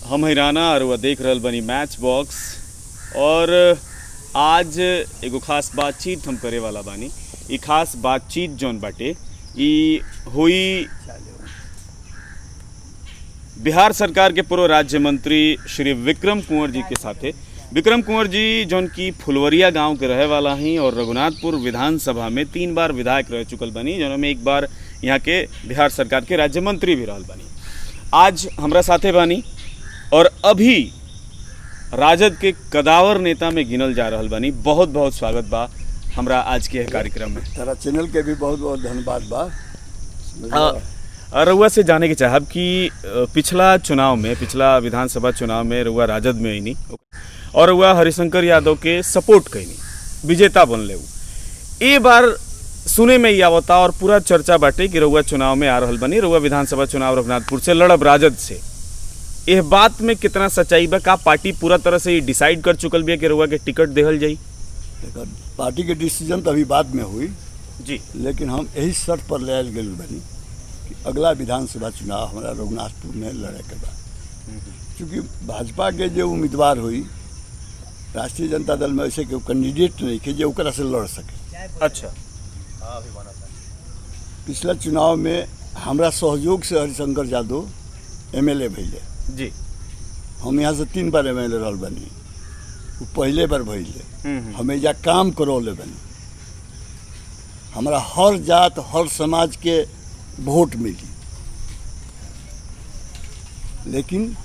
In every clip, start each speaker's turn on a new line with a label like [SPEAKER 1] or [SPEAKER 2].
[SPEAKER 1] हम हैराना और वह देख रहल बनी मैच बॉक्स। और आज एगो खास बातचीत हम करे वाला बानी। ई खास बातचीत जौन बाटे ई हुई बिहार सरकार के पूर्व राज्य मंत्री श्री विक्रम कुंवर जी के साथे। विक्रम कुंवर जी जौन की फुलवरिया गांव के रहे वाला हैं और रघुनाथपुर विधानसभा में 3 बार विधायक रह चुकल बनी, जौन में एक बार यहाँ के बिहार सरकार के राज्य मंत्री भी रहल बनी। आज हमरा साथे बानी और अभी राजद के कदावर नेता में गिनल जा रहल बानी। बहुत बहुत स्वागत बा हमरा आज के कार्यक्रम में।
[SPEAKER 2] तारा चैनल के भी बहुत बहुत धन्यवाद बा।
[SPEAKER 1] रउआ से जाने के चाहब कि पिछला विधानसभा चुनाव में रउआ राजद में आईनी और रउआ हरिशंकर यादव के सपोर्ट कईनी, विजेता बनले। ए बार सुने में ही आवता और पूरा चर्चा बाटे कि रउआ चुनाव में आ रहल बनी, रउआ विधानसभा चुनाव रघुनाथपुर से लड़ब राजद से। यह बात में कितना सच्चाई बा? का पार्टी पूरा तरह से डिसाइड कर चुकल बिया कि रउआ के टिकट देहल जाई?
[SPEAKER 2] पार्टी के डिसीजन तो अभी बाद में हुई
[SPEAKER 1] जी,
[SPEAKER 2] लेकिन हम यही शर्त पर ले गए बनी कि अगला विधानसभा चुनाव हमारा रघुनाथपुर में लड़े के बाद, क्योंकि भाजपा के जो उम्मीदवार हुई राष्ट्रीय जनता दल में ऐसे के कैंडिडेट नहीं थे जो ओकरा से लड़ सके।
[SPEAKER 1] अच्छा,
[SPEAKER 2] पिछला चुनाव में हमारा सहयोग से हरिशंकर यादव MLA भैले
[SPEAKER 1] जी।
[SPEAKER 2] हम यहाँ से 3 बार MLA रहल बनी, वो पहले बार भैले हमें जा काम करौले बनी। हमारा हर जात हर समाज के वोट मिली, लेकिन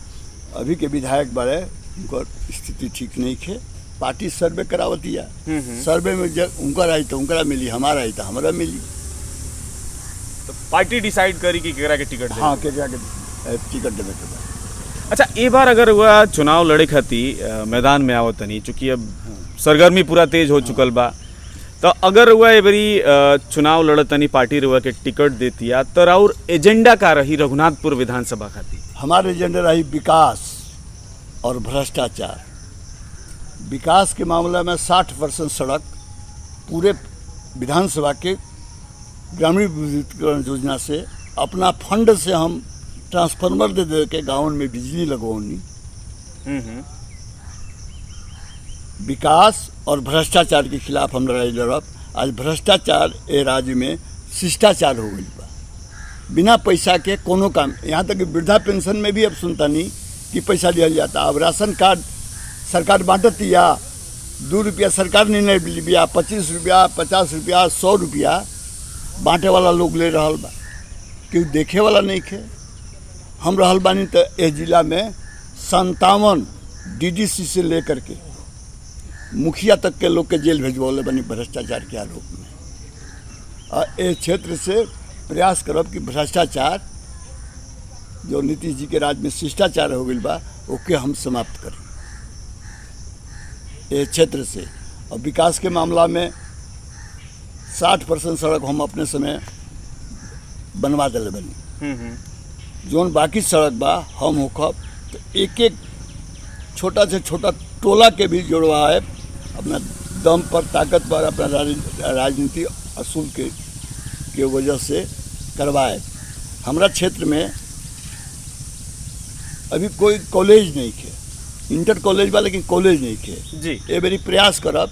[SPEAKER 2] अभी के विधायक बारे उनकर स्थिति ठीक नहीं है। पार्टी सर्वे करावतिया, सर्वे में जब उनका आई तो उनका मिली, हमारा आई तो हमारा मिली।
[SPEAKER 1] तो पार्टी डिसाइड करी कि केकरा के टिकट दे।
[SPEAKER 2] हाँ, केकरा के टिकट देवे के बाद।
[SPEAKER 1] अच्छा, ए बार अगर वह चुनाव लड़े खातिर मैदान में आवत नहीं, चूँकि अब सरगर्मी पूरा तेज हो चुकल बा, तो अगर वह ए बारी चुनाव लड़तनी पार्टी रुआ के टिकट देतिया तो और एजेंडा का रही रघुनाथपुर विधानसभा खातिर?
[SPEAKER 2] हमारे एजेंडा रही विकास और भ्रष्टाचार। विकास के मामले में 60% सड़क पूरे विधानसभा के ग्रामीण विद्युतीकरण योजना से अपना फंड से हम ट्रांसफार्मर दे के गाँव में बिजली लगवानी। विकास और भ्रष्टाचार के खिलाफ हम लड़ाई लड़ब। आज भ्रष्टाचार ए राज्य में शिष्टाचार हो गई बा, बिना पैसा के कोनो काम। यहाँ तक कि वृद्धा पेंशन में भी अब सुनता नहीं कि पैसा दिया जाता। अब राशन कार्ड सरकार बांटती या 2 रुपया सरकार नहीं लिया, 25 रुपया 50 रुपया 100 रुपया बांटे वाला लोग ले रहल बा, क्यों देखे वाला नहीं खे। हम रहल बानी तो ए जिला में 57 DDC से लेकर के मुखिया तक के लोग के जेल भेजवले बनी भ्रष्टाचार के आरोप में। और ए क्षेत्र से प्रयास करब कि भ्रष्टाचार जो नीतीश जी के राज में शिष्टाचार हो गई बा ओके हम समाप्त करें ए क्षेत्र से। और विकास के मामला में 60% सड़क हम अपने समय बनवा दिले बनी। जोन बाकी सड़क बा हम होखब तो एक एक छोटा से छोटा टोला के भी जोड़वाए, अपना दम पर ताकत पर अपना राजनीति असूल के वजह से करवाए। हमारा क्षेत्र में अभी कोई कॉलेज नहीं है, इंटर कॉलेज बा लेकिन कॉलेज नहीं है
[SPEAKER 1] जी।
[SPEAKER 2] ये मेरी प्रयास करब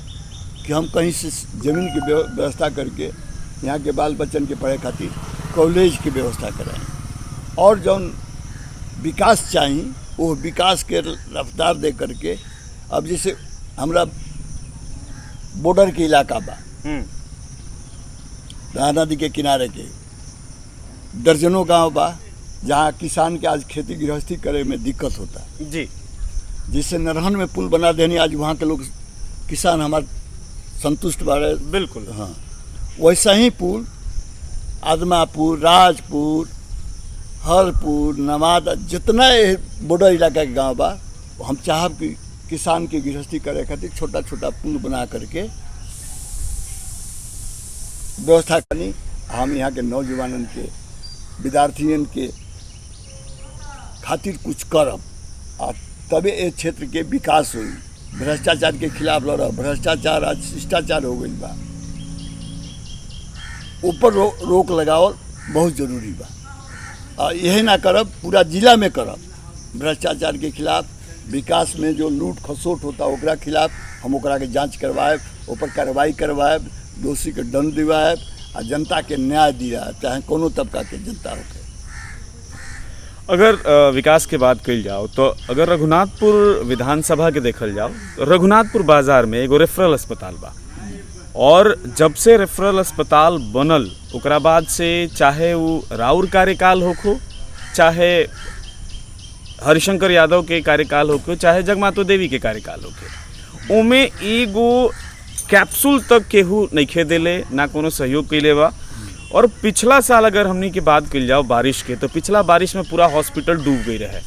[SPEAKER 2] कि हम कहीं से ज़मीन की व्यवस्था करके यहाँ के बाल बच्चन के पढ़े खातिर कॉलेज की व्यवस्था कराएं। और जौन विकास चाहिए वो विकास के रफ्तार दे करके। अब जैसे हमरा बॉर्डर के इलाका बा, नदी के किनारे के दर्जनों गांव बा जहाँ किसान के आज खेती गृहस्थी करे में दिक्कत होता है
[SPEAKER 1] जी।
[SPEAKER 2] जिससे नरहन में पुल बना देनी, आज वहाँ के लोग किसान हमारे संतुष्ट बारे।
[SPEAKER 1] बिल्कुल
[SPEAKER 2] हाँ, वैसा ही पुल आदमापुर, राजपुर, हरपुर, नवादा जितना बॉर्डर इलाका के गांव बा हम चाहब कि किसान की गृहस्थी करे खातिर छोटा छोटा पुल बना करके व्यवस्था करनी। हम यहाँ के नौजवानन के विद्यार्थियों के खातिर कुछ करब और तबे ये क्षेत्र के विकास हुई। भ्रष्टाचार के खिलाफ लड़ब। भ्रष्टाचार आज शिष्टाचार हो गई बा, ऊपर रोक लगावल बहुत जरूरी बा। यही ना करब पूरा जिला में करब भ्रष्टाचार के खिलाफ, विकास में जो लूट खसोट होता ओकरा खिलाफ हम ओकरा के जांच करवाएब, ऊपर कार्रवाई करवाएब, दोषी के दंड दिवाएब आ जनता के न्याय दिलाएब, चाहे कोनो तबका के जनता होके।
[SPEAKER 1] अगर विकास के बात कल जाओ तो अगर रघुनाथपुर विधानसभा के देखल जाओ तो रघुनाथपुर बाजार में एगो रेफरल अस्पताल बा, और जब से रेफरल अस्पताल बनल ओकरा बाद से चाहे वो राउर कार्यकाल होखो, चाहे हरिशंकर यादव के कार्यकाल होके, चाहे जगमातो देवी के कार्यकाल होके, ओमे एगो कैप्सूल तक केहू नइखे देले, ना कोनो सहयोग कैले बा। और पिछला साल अगर हमनी के बात कल जाओ बारिश के, तो पिछला बारिश में पूरा हॉस्पिटल डूब गई रहे।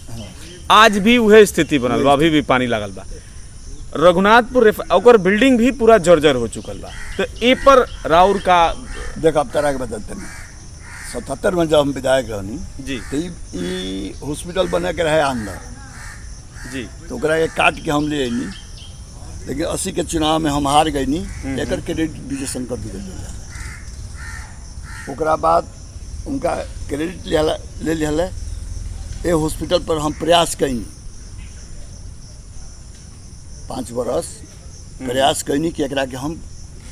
[SPEAKER 1] आज भी वह स्थिति बनल बा, अभी भी पानी लागल बा। रघुनाथपुर ओकर बिल्डिंग भी पूरा जर्जर हो चुकल बा। तो ए पर राउर का
[SPEAKER 2] देख अब तरह के बदलते नहीं। 77 में जब हम विधायक रहनी
[SPEAKER 1] जी
[SPEAKER 2] तो ई हॉस्पिटल बने के रहे अंदर
[SPEAKER 1] जी,
[SPEAKER 2] तो ओकरा के काट के हम ले अनी, लेकिन 80 के चुनाव में हम हार गई नहीं। एकर क्रेडिट विजय शंकर दुबे ले। ओकरा बाद उनका क्रेडिट ले लिया। ये हॉस्पिटल पर हम प्रयास कईनी 5 बरस प्रयास कईनी कि एकरा के हम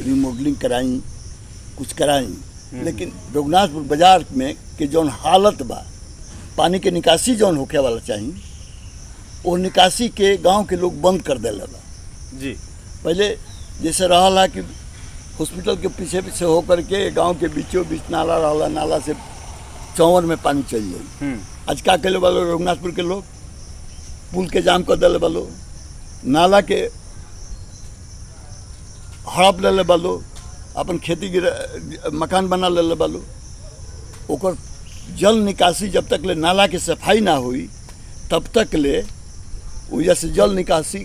[SPEAKER 2] रिमॉडलिंग कराई, कुछ कराई, लेकिन रघुनाथपुर बाजार में के जौन हालत बा, पानी के निकासी जौन होखे वाला चाहिए वो निकासी के गांव के लोग बंद कर देले बा
[SPEAKER 1] जी। पहले
[SPEAKER 2] जैसे रहा कि हॉस्पिटल के पीछे पीछे होकर के गांव के बीचों बीच नाला रहा, नाला से चौवन में पानी चल जाए। आज का करे वालो रघुनाथपुर के लोग पुल के जाम कर दिले वालो, नाला के हड़प ले वालो, अपन खेती मकान बना ले वालो। ओकर जल निकासी जब तक ले नाला के सफाई ना हुई तब तक ले वजह से जल निकासी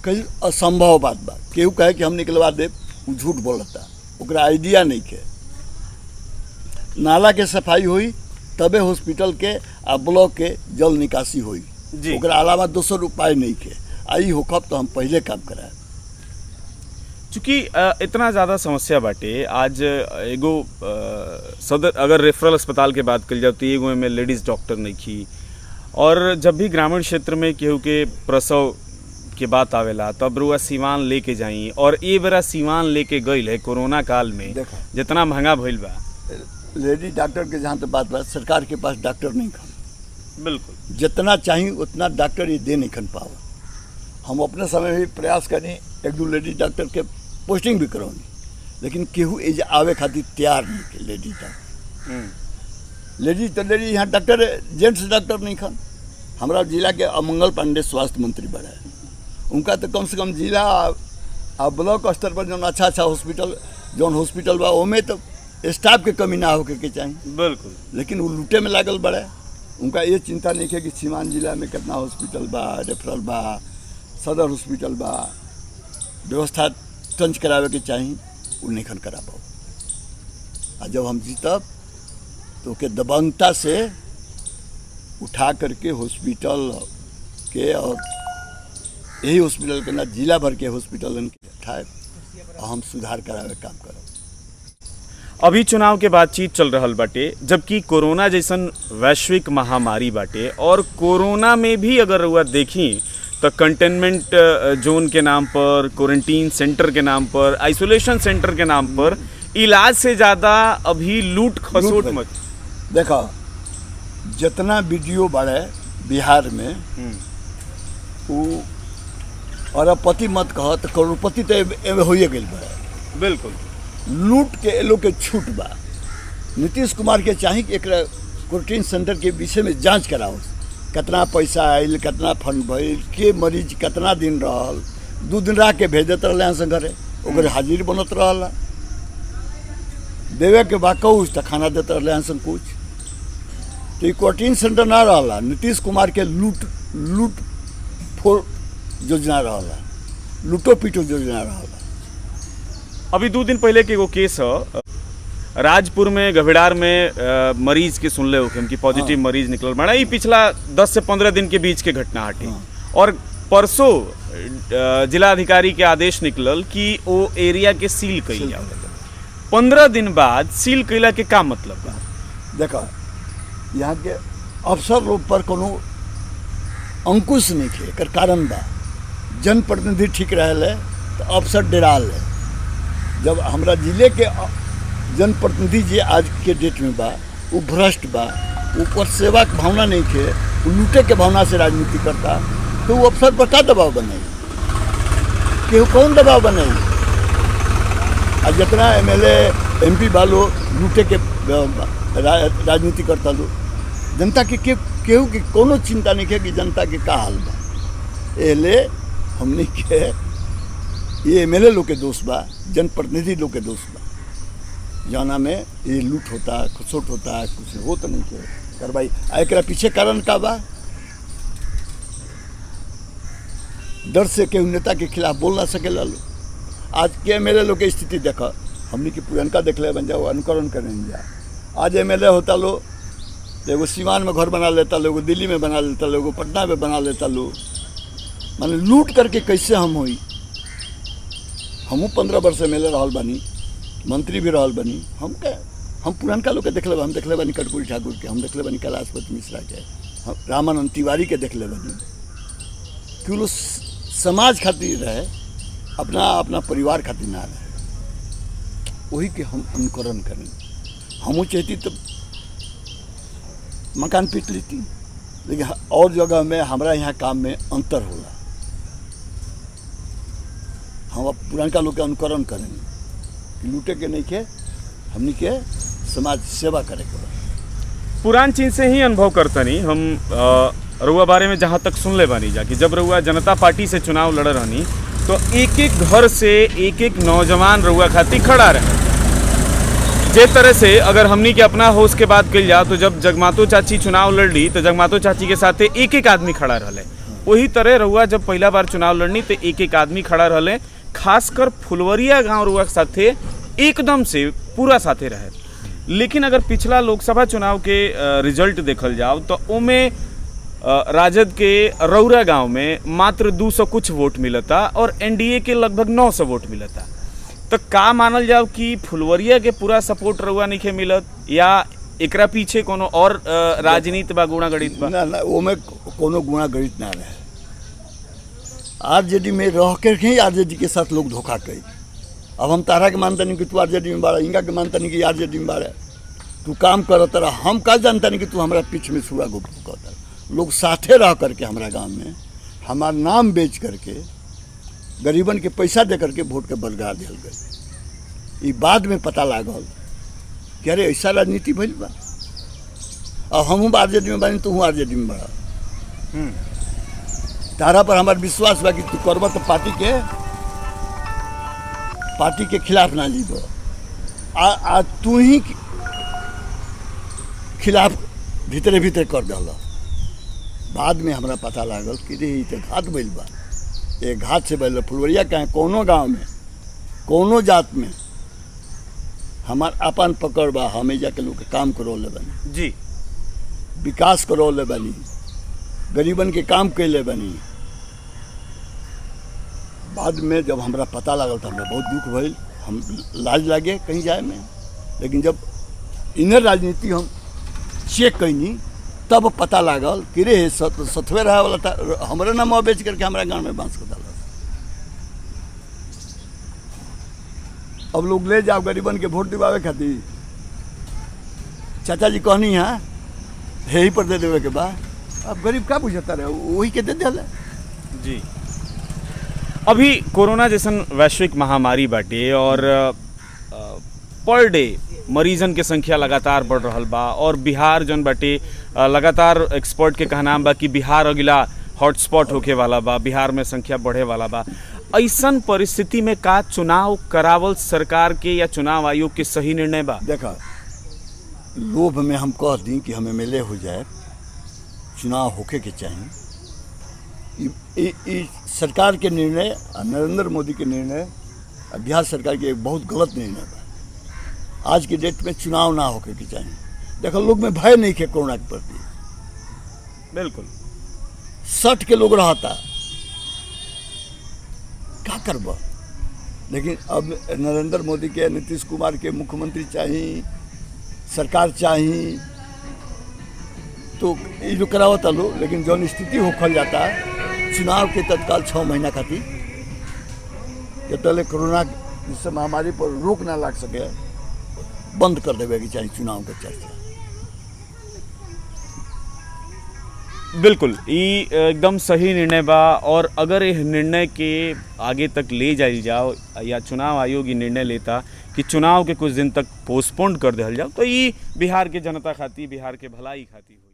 [SPEAKER 2] कहीं असंभव बात बा। केहू कहे कि हम निकलवा देव, वो झूठ बोलता, ओकरा आइडिया नहीं के। नाला के सफाई हुई तबे हॉस्पिटल के आ ब्लॉक के जल निकासी हुई, ओकरा अलावा दोसर उपाय नहीं के। आई होखब तो हम पहले काम कराए।
[SPEAKER 1] चूँकि इतना ज़्यादा समस्या बाटे, आज एगो सदर अगर रेफरल अस्पताल के बात कल जाओ तो एगो में लेडीज़ डॉक्टर नहीं की, और जब भी ग्रामीण क्षेत्र में केहू के प्रसव के बात आवेला तब रुआ सीवान लेके जाई, और ये बेरा सीवान लेके गई है कोरोना काल में जितना महंगा भइल बा।
[SPEAKER 2] लेडी डॉक्टर के जहाँ तक बात बा, सरकार के पास डॉक्टर नहीं खन,
[SPEAKER 1] बिल्कुल
[SPEAKER 2] जितना चाहिए उतना डॉक्टर ये दे नहीं खन पावा। हम अपने समय भी प्रयास करें, 1-2 लेडी डॉक्टर के पोस्टिंग भी करौनी, लेकिन केहू एज आवे खातिर तैयार नहीं के लेडी डॉक्टर। लेडी यहाँ डॉक्टर जेंट्स डॉक्टर नहीं खन। हमारा जिला के अमंगल पांडे स्वास्थ्य मंत्री बड़ा है, उनका तो कम से कम जिला आ ब्लॉक स्तर पर जो अच्छा हॉस्पिटल जौन हॉस्पिटल बा ओमे तो स्टाफ के कमी ना होके के चाहिए।
[SPEAKER 1] बिल्कुल,
[SPEAKER 2] लेकिन वो लूटे में लागल बड़ा है। उनका ये चिंता नहीं है कि सीवान जिला में कितना हॉस्पिटल बा, रेफरल बा, सदर हॉस्पिटल बा, व्यवस्था टंच करावे के चाहिए, वो नहीं खन करा पाओ। जब हम जीतब तो के दबंगता से उठा करके हॉस्पिटल के, और यही हॉस्पिटल के ना जिला भर के हॉस्पिटल उठाए और हम सुधार करावे काम करब।
[SPEAKER 1] अभी चुनाव के बातचीत चल रहल बाटे, जबकि कोरोना जैसन वैश्विक महामारी बाटे, और कोरोना में भी अगर हुआ देखी तो कंटेनमेंट जोन के नाम पर, क्वारंटीन सेंटर के नाम पर, आइसोलेशन सेंटर के नाम पर इलाज से ज़्यादा अभी लूट खसोट मच।
[SPEAKER 2] देखो जितना वीडियो बढ़े बिहार में, वो अरबपति मत कह तो करोड़पति तो एमे होइए गई बड़ा।
[SPEAKER 1] बिल्कुल,
[SPEAKER 2] लूट के लोग के छूट बा। नीतीश कुमार के चाहिए कि एक क्वारंटीन सेंटर के विषय में जांच कराओ, कितना पैसा आयल, कितना फंड भइल, के मरीज कितना दिन रहल, 2 दिन रह के भेज देते रहे हैं घरे, ओकर हाजिर बनत रहला, देवे के बाकूस तो खाना देते रहे हैं कुछ। तो ये क्वारंटीन सेंटर ना रहला, नीतीश कुमार के लूट फोड़ योजना रहला, लूटो पीटो योजना रहला।
[SPEAKER 1] अभी 2 दिन पहले के एगो केस है राजपुर में, गभेड़ार में मरीज के सुनले हो कि पॉजिटिव मरीज निकल बड़ा। ये पिछला 10 से 15 दिन के बीच के घटना हटे, और परसों जिलाधिकारी के आदेश निकलल कि वो एरिया के सील कइल जाओ। 15 दिन बाद सील कइला के का मतलब बा?
[SPEAKER 2] देखो यहाँ के अफसर लोग पर कोनो अंकुश नहीं खे। एकर कारण बा जनप्रतिनिधि ठीक रहे तो अफसर डेराल है। जब हमरा जिले के जनप्रतिनिधि जी आज के डेट में बा वो भ्रष्ट बा, ऊपर सेवा के भावना नहीं खे, वो लूटे के भावना से राजनीति करता, तो वो अफसर पर क्या दबाव बनाई, केहू कौन दबाव बनाई। आ जितना MLA MP बालो लूटे के राजनीति करता लो, जनता के केहू की कोनो चिंता नहीं है कि जनता के का हाल बा। एले हमने के ये MLA लोग के दोष बा, जनप्रतिनिधि लोग के दोष बा, जाना में ये लूट होता है, खसोट होता है, कुछ हो तो नहीं के कार्रवाई। एकरा पीछे कारण का बा, डर से केहू नेता के खिलाफ बोल ना सके लो। आज के MLA लोग के स्थिति देखा, हमने की पुरनका देख ले बन जाओ, अनुकरण करें जा। आज MLA होता लो, एगो सीवान में घर बना लेता लो, एगो दिल्ली में बना लेता लो, एगो पटना में बना लेता लो। माने लूट करके कैसे हम होई। हमू 15 वर्ष MLA रहल बानी, मंत्री भी रहल बानी। हम पुरनका लोग के देख ले, हम देख ले बानी कर्पूरी ठाकुर के, हम देख ले बानी कैलाशपति मिश्रा के, हम रामानंद तिवारी के देख ले बानी। कि लोग समाज खातिर रहे, अपना अपना परिवार खातिर ना रहे। वही के हम अनुकरण करें। हमू चाहती तो मकान पीट लेती, लेकिन और जगह में हमारा यहाँ काम में अंतर होला। हम अब पुरानका लोग के अनुकरण करेंगे कि लूटे के नहीं के, हमनी के समाज सेवा करे के।
[SPEAKER 1] पुरान चीज से ही अनुभव करतनी हम रउआ बारे में जहाँ तक सुन ले बानी जा कि जब रउआ जनता पार्टी से चुनाव लड़ रहनी तो एक एक घर से एक एक नौजवान रउआ खातिर खड़ा रहे। जे तरह से अगर हमनी के अपना होश के बात कल जाओ तो जब जगमातो चाची चुनाव लड़ली तो जगमातो चाची के साथ एक एक आदमी खड़ा रहले। वही तरह रउआ जब पहला बार चुनाव लड़नी तो एक एक आदमी खड़ा रहले। खासकर फुलवरिया गांव रउआ के साथे एकदम से पूरा साथे रहे। लेकिन अगर पिछला लोकसभा चुनाव के रिजल्ट देखल जाओ तो ओमे राजद के रौरा गांव में मात्र 200 कुछ वोट मिलता और NDA के लगभग 900 वोट मिलता। तो का मानल जाओ कि फुलवरिया के पूरा सपोर्ट रउआ नहीं मिलत, या एकरा पीछे कोनो और राजनीति बा, गुणा गणित बा?
[SPEAKER 2] ना ओमे कोनो गुणा गणित ना रहे। RJD में रह के ही RJD के साथ लोग धोखा कई। अब हम तारा के मानता नहीं कि तू RJD में बाड़ा, इनका के मानता नहीं कि RJD में बाड़ा। तू काम करता रहा, हम का जानता नहीं कि तू हमारा पीछ में सुरा गुप्त कहता। लोग साथे रह करके हमारा गांव में हमारा नाम बेच करके गरीबन के पैसा दे करके वोट के बरगरा दिया गए। ये बाद में पता लागल कि अरे ऐसा राजनीति भइल बा। अब हम RJD में बानी, तू RJD में बड़ा। तारा पर हमारा विश्वास बा कि तू करब तो पार्टी के खिलाफ ना जीब। आ तू ही खिलाफ भीतरे भीतर कर दल। बाद में हमरा पता लागल कि रे ये घात भइल बा। ये घात से भइल फुलवरिया कहें कोनो गांव में कोनो जात में हमार अपन पकड़ बा। हमें जाके लोग के काम करो ले बनी
[SPEAKER 1] जी,
[SPEAKER 2] विकास करो ले बनी, गरीबन के काम कैले बनी। बाद में जब हमरा पता लागल तो हमरा बहुत दुख भइल, हम लाज लागे कहीं जाए में। लेकिन जब इनर राजनीति हम चेक कैनी तब पता लागल कि रे सतवे रहा वाला था हमारे नाम बेच करके हमारा गांव में बांस को डाला। अब लोग ले जाओ गरीबन के वोट दिवावे खातिर। चाचा जी कहनी है यही पर दे देवे के बाद अब गरीब का बुझता रहे, वही के दे दिया
[SPEAKER 1] जी। अभी कोरोना जैसन वैश्विक महामारी बाटे और पर डे मरीजन के संख्या लगातार बढ़ रहा बा और बिहार जन बाटे लगातार एक्सपर्ट के कहना बा कि बिहार अगला हॉटस्पॉट होके वाला बा, बिहार में संख्या बढ़े वाला बा। ऐसन परिस्थिति में का चुनाव करावल सरकार के या चुनाव आयोग के सही निर्णय बा?
[SPEAKER 2] देखा, लोभ में हम कह दी कि हम MLA हो जाए, चुनाव होके के चाहिए। सरकार के निर्णय, नरेंद्र मोदी के निर्णय, बिहार सरकार के एक बहुत गलत निर्णय बा। आज की डेट में चुनाव ना होके के चाहिए। देखो, लोग में भय नहीं है कोरोना के प्रति।
[SPEAKER 1] बिल्कुल
[SPEAKER 2] 60 के लोग रहता क्या करब। लेकिन अब नरेंद्र मोदी के, नीतीश कुमार के मुख्यमंत्री चाहिए, सरकार चाहिए, तो ये जो करावत लो, लेकिन जौन स्थिति होखल जाता चुनाव के तत्काल 6 महीना खातिर जब तक कोरोना जिस महामारी पर रोक ना लग सके बंद कर देवे की चाहिए चुनाव के चर्चा।
[SPEAKER 1] बिल्कुल ई एकदम सही निर्णय बा। और अगर यह निर्णय के आगे तक ले जाइल जाओ या चुनाव आयोग ये निर्णय लेता कि चुनाव के कुछ दिन तक पोस्टपोन कर दिया जाओ तो ये बिहार के जनता खातिर, बिहार के भलाई खातिर हुई।